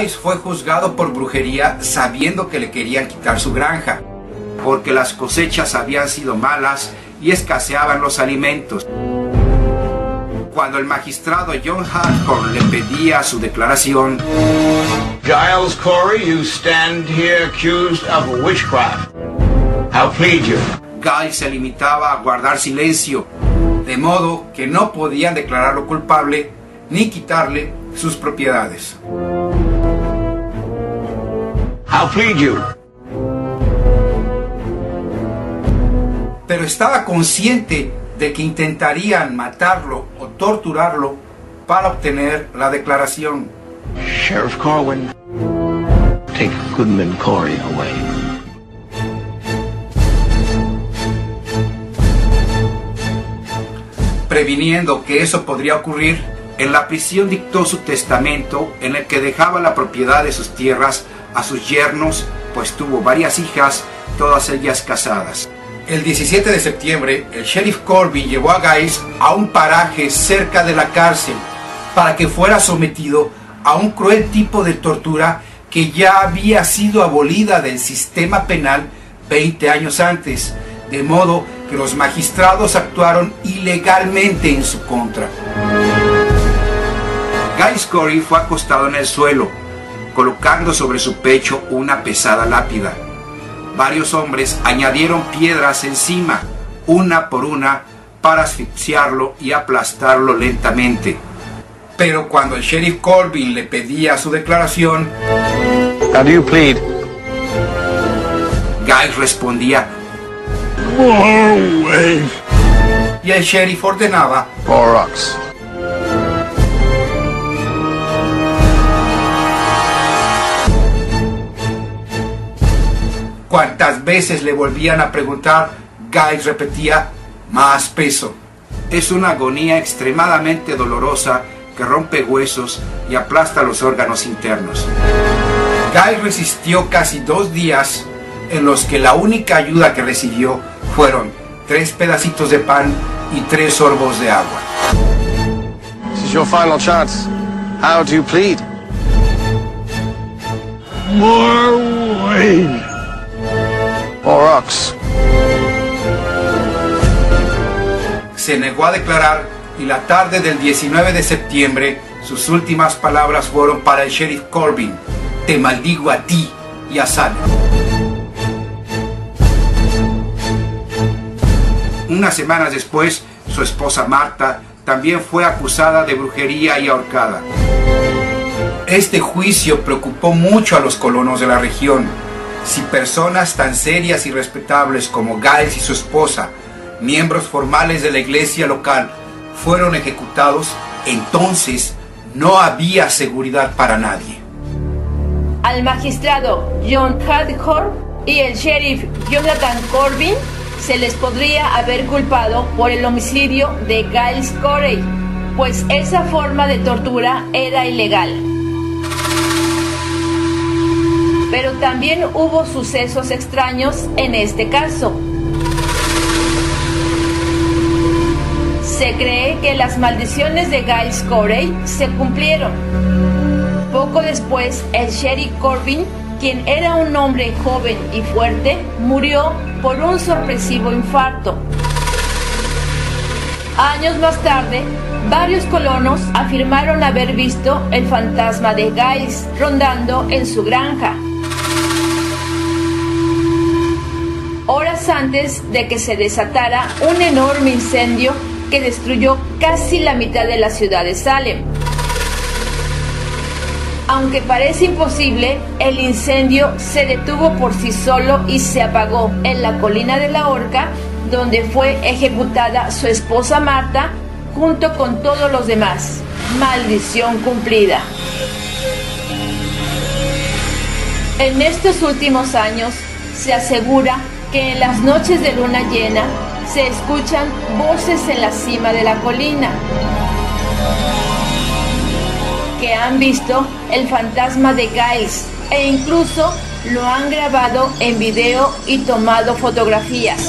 Giles fue juzgado por brujería sabiendo que le querían quitar su granja, porque las cosechas habían sido malas y escaseaban los alimentos. Cuando el magistrado John Hardcore le pedía su declaración, Giles Corey, you stand here accused of witchcraft. How plead you? Giles se limitaba a guardar silencio, de modo que no podían declararlo culpable ni quitarle sus propiedades. How plead you? Pero estaba consciente de que intentarían matarlo o torturarlo para obtener la declaración. Sheriff Corwin, take Goodman Corey away. Previniendo que eso podría ocurrir, en la prisión dictó su testamento en el que dejaba la propiedad de sus tierras a sus yernos, pues tuvo varias hijas, todas ellas casadas. El 17 de septiembre, el sheriff Corbin llevó a Giles a un paraje cerca de la cárcel para que fuera sometido a un cruel tipo de tortura que ya había sido abolida del sistema penal 20 años antes, de modo que los magistrados actuaron ilegalmente en su contra. Giles Corey fue acostado en el suelo, colocando sobre su pecho una pesada lápida. Varios hombres añadieron piedras encima, una por una, para asfixiarlo y aplastarlo lentamente. Pero cuando el sheriff Corbin le pedía su declaración, How do you plead? Giles respondía, More ways. y el sheriff ordenaba, Borax. Cuantas veces le volvían a preguntar, Giles repetía, más peso. Es una agonía extremadamente dolorosa que rompe huesos y aplasta los órganos internos. Giles resistió casi 2 días en los que la única ayuda que recibió fueron 3 pedacitos de pan y 3 sorbos de agua. This is your final chance. How do you plead? More ways. Borax. Se negó a declarar y la tarde del 19 de septiembre sus últimas palabras fueron para el sheriff Corbin: te maldigo a ti y a Salem. Unas semanas después, su esposa Marta también fue acusada de brujería y ahorcada. Este juicio preocupó mucho a los colonos de la región. Si personas tan serias y respetables como Giles y su esposa, miembros formales de la iglesia local, fueron ejecutados, entonces no había seguridad para nadie. Al magistrado John Hardcore y el sheriff Jonathan Corbin se les podría haber culpado por el homicidio de Giles Corey, pues esa forma de tortura era ilegal. Pero también hubo sucesos extraños en este caso. Se cree que las maldiciones de Giles Corey se cumplieron. Poco después, el sheriff Corbin, quien era un hombre joven y fuerte, murió por un sorpresivo infarto. Años más tarde, varios colonos afirmaron haber visto el fantasma de Giles rondando en su granja. Horas antes de que se desatara un enorme incendio que destruyó casi la mitad de la ciudad de Salem. Aunque parece imposible, el incendio se detuvo por sí solo y se apagó en la colina de la Horca, donde fue ejecutada su esposa Marta junto con todos los demás. Maldición cumplida. En estos últimos años se asegura que en las noches de luna llena se escuchan voces en la cima de la colina que han visto el fantasma de Giles e incluso lo han grabado en video y tomado fotografías.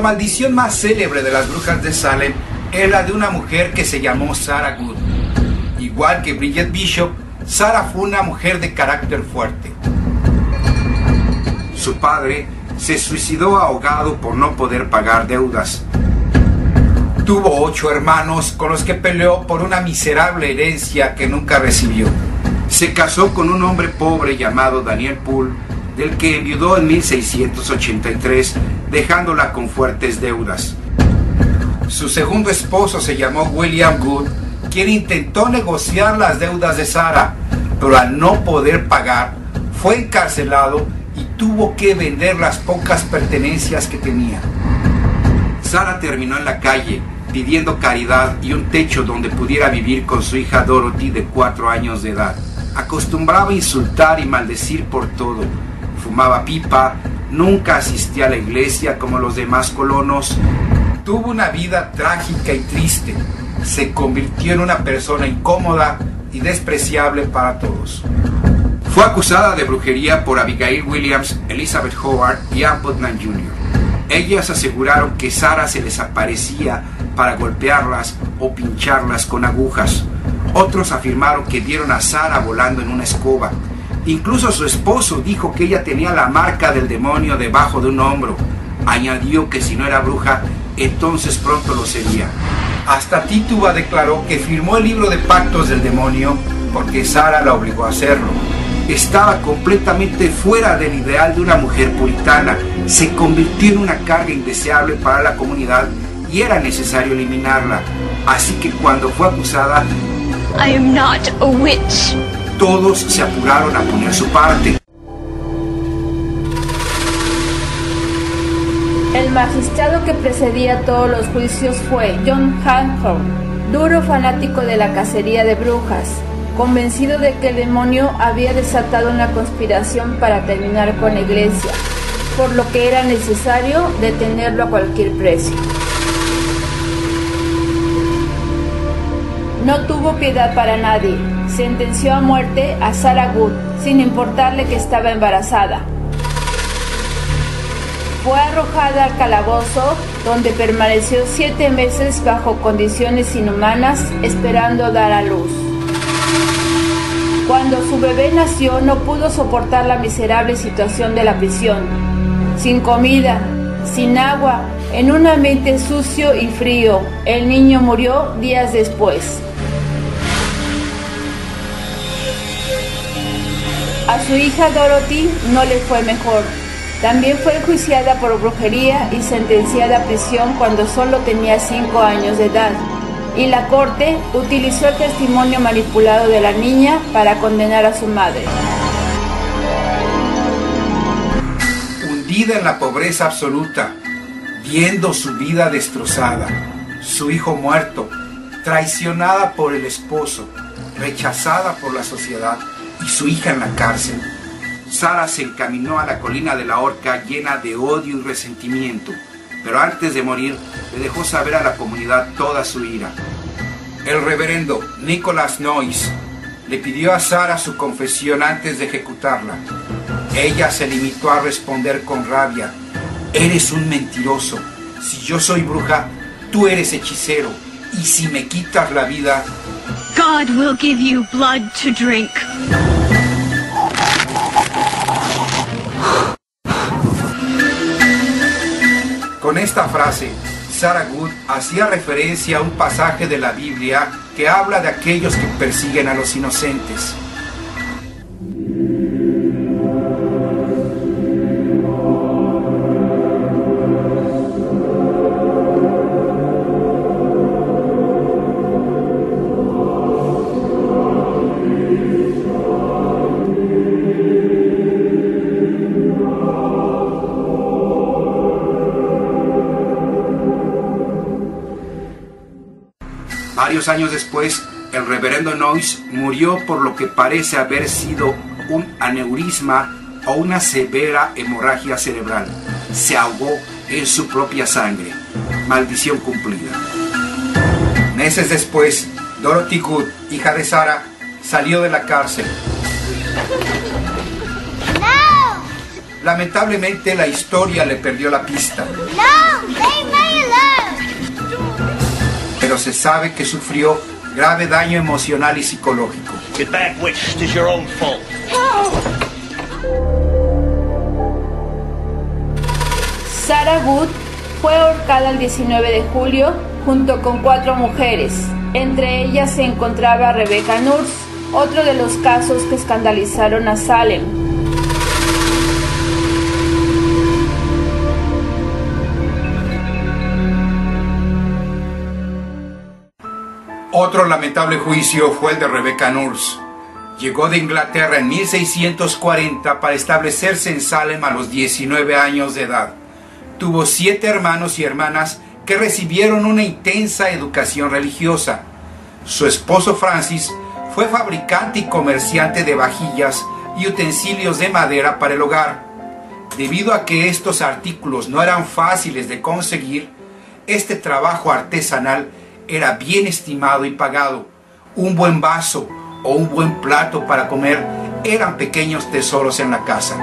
maldición más célebre de las brujas de Salem es la de una mujer que se llamó Sarah Good. Igual que Bridget Bishop, Sarah fue una mujer de carácter fuerte. Su padre se suicidó ahogado por no poder pagar deudas. Tuvo 8 hermanos con los que peleó por una miserable herencia que nunca recibió. Se casó con un hombre pobre llamado Daniel Poole, del que enviudó en 1683, dejándola con fuertes deudas. Su segundo esposo se llamó William Good, quien intentó negociar las deudas de Sarah, pero al no poder pagar, fue encarcelado y tuvo que vender las pocas pertenencias que tenía. Sarah terminó en la calle, pidiendo caridad y un techo donde pudiera vivir con su hija Dorothy, de 4 años de edad. Acostumbraba a insultar y maldecir por todo. Fumaba pipa, nunca asistía a la iglesia como los demás colonos. Tuvo una vida trágica y triste. Se convirtió en una persona incómoda y despreciable para todos. Fue acusada de brujería por Abigail Williams, Elizabeth Howard y Ann Putnam Jr. Ellas aseguraron que Sarah se les aparecía para golpearlas o pincharlas con agujas. Otros afirmaron que vieron a Sarah volando en una escoba. Incluso su esposo dijo que ella tenía la marca del demonio debajo de un hombro. Añadió que si no era bruja, entonces pronto lo sería. Hasta Tituba declaró que firmó el libro de pactos del demonio porque Sarah la obligó a hacerlo. Estaba completamente fuera del ideal de una mujer puritana. Se convirtió en una carga indeseable para la comunidad y era necesario eliminarla. Así que cuando fue acusada, I am not a witch. Todos se apuraron a poner su parte. El magistrado que precedía todos los juicios fue John Hancock, duro fanático de la cacería de brujas, convencido de que el demonio había desatado una conspiración para terminar con la iglesia, por lo que era necesario detenerlo a cualquier precio. No tuvo piedad para nadie. Sentenció a muerte a Sarah Good, sin importarle que estaba embarazada. Fue arrojada al calabozo, donde permaneció 7 meses bajo condiciones inhumanas, esperando dar a luz. Cuando su bebé nació, no pudo soportar la miserable situación de la prisión. Sin comida, sin agua, en un ambiente sucio y frío, el niño murió días después. A su hija Dorothy no le fue mejor. También fue enjuiciada por brujería y sentenciada a prisión cuando solo tenía 5 años de edad. Y la corte utilizó el testimonio manipulado de la niña para condenar a su madre. Hundida en la pobreza absoluta, viendo su vida destrozada, su hijo muerto, traicionada por el esposo, rechazada por la sociedad, y su hija en la cárcel, Sarah se encaminó a la colina de la horca llena de odio y resentimiento, pero antes de morir le dejó saber a la comunidad toda su ira. El reverendo Nicholas Noyes le pidió a Sarah su confesión antes de ejecutarla. Ella se limitó a responder con rabia: «Eres un mentiroso. Si yo soy bruja, tú eres hechicero, y si me quitas la vida, God will give you blood to drink. Con esta frase, Sarah Good hacía referencia a un pasaje de la Biblia que habla de aquellos que persiguen a los inocentes. Varios años después, el reverendo Noyes murió por lo que parece haber sido un aneurisma o una severa hemorragia cerebral. Se ahogó en su propia sangre. Maldición cumplida. Meses después, Dorothy Good, hija de Sarah, salió de la cárcel. No. Lamentablemente la historia le perdió la pista. No, leave me alone. Pero se sabe que sufrió grave daño emocional y psicológico. Get back, witch. It is your own fault. Sarah Good fue ahorcada el 19 de julio junto con 4 mujeres. Entre ellas se encontraba Rebecca Nurse, otro de los casos que escandalizaron a Salem. Otro lamentable juicio fue el de Rebecca Nurse. Llegó de Inglaterra en 1640 para establecerse en Salem a los 19 años de edad. Tuvo 7 hermanos y hermanas que recibieron una intensa educación religiosa. Su esposo Francis fue fabricante y comerciante de vajillas y utensilios de madera para el hogar. Debido a que estos artículos no eran fáciles de conseguir, este trabajo artesanal era bien estimado y pagado. Un buen vaso o un buen plato para comer eran pequeños tesoros en la casa.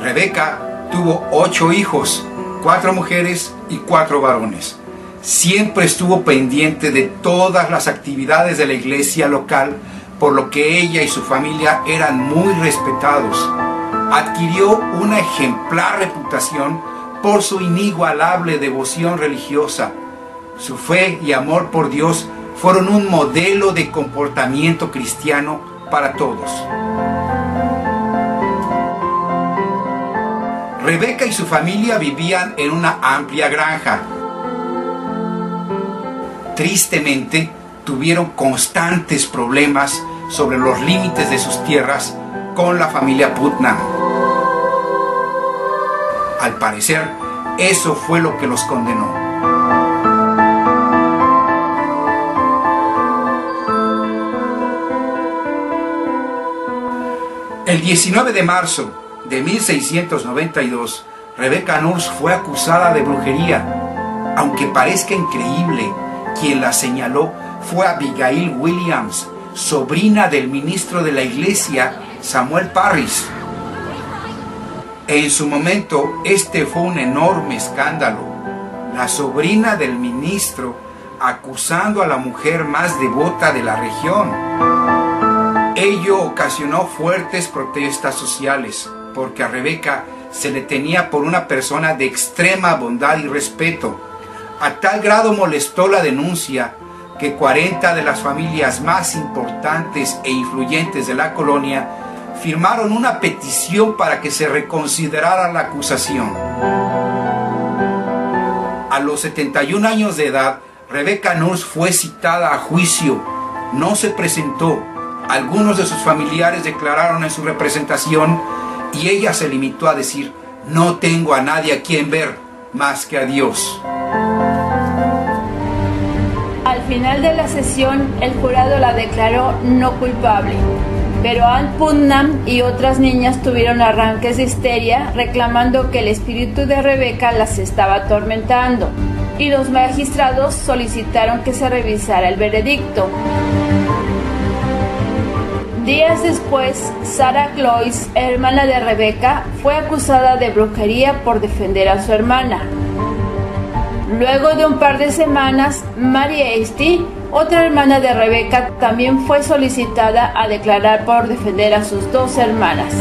Rebecca tuvo 8 hijos, 4 mujeres y 4 varones. Siempre estuvo pendiente de todas las actividades de la iglesia local, por lo que ella y su familia eran muy respetados. Adquirió una ejemplar reputación por su inigualable devoción religiosa. Su fe y amor por Dios fueron un modelo de comportamiento cristiano para todos. Rebecca y su familia vivían en una amplia granja. Tristemente, tuvieron constantes problemas sobre los límites de sus tierras con la familia Putnam. Al parecer, eso fue lo que los condenó. El 19 de marzo de 1692, Rebecca Nurse fue acusada de brujería. Aunque parezca increíble, quien la señaló fue Abigail Williams, sobrina del ministro de la iglesia, Samuel Parris. En su momento, este fue un enorme escándalo. La sobrina del ministro acusando a la mujer más devota de la región. Ello ocasionó fuertes protestas sociales, porque a Rebecca se le tenía por una persona de extrema bondad y respeto. A tal grado molestó la denuncia que 40 de las familias más importantes e influyentes de la colonia firmaron una petición para que se reconsiderara la acusación. A los 71 años de edad, Rebecca Nurse fue citada a juicio. No se presentó. Algunos de sus familiares declararon en su representación y ella se limitó a decir: no tengo a nadie a quien ver más que a Dios. Al final de la sesión, el jurado la declaró no culpable, pero Ann Putnam y otras niñas tuvieron arranques de histeria reclamando que el espíritu de Rebecca las estaba atormentando, y los magistrados solicitaron que se revisara el veredicto. Días después, Sarah Cloyce, hermana de Rebecca, fue acusada de brujería por defender a su hermana. Luego de un par de semanas, Mary Hasty, otra hermana de Rebecca, también fue solicitada a declarar por defender a sus 2 hermanas.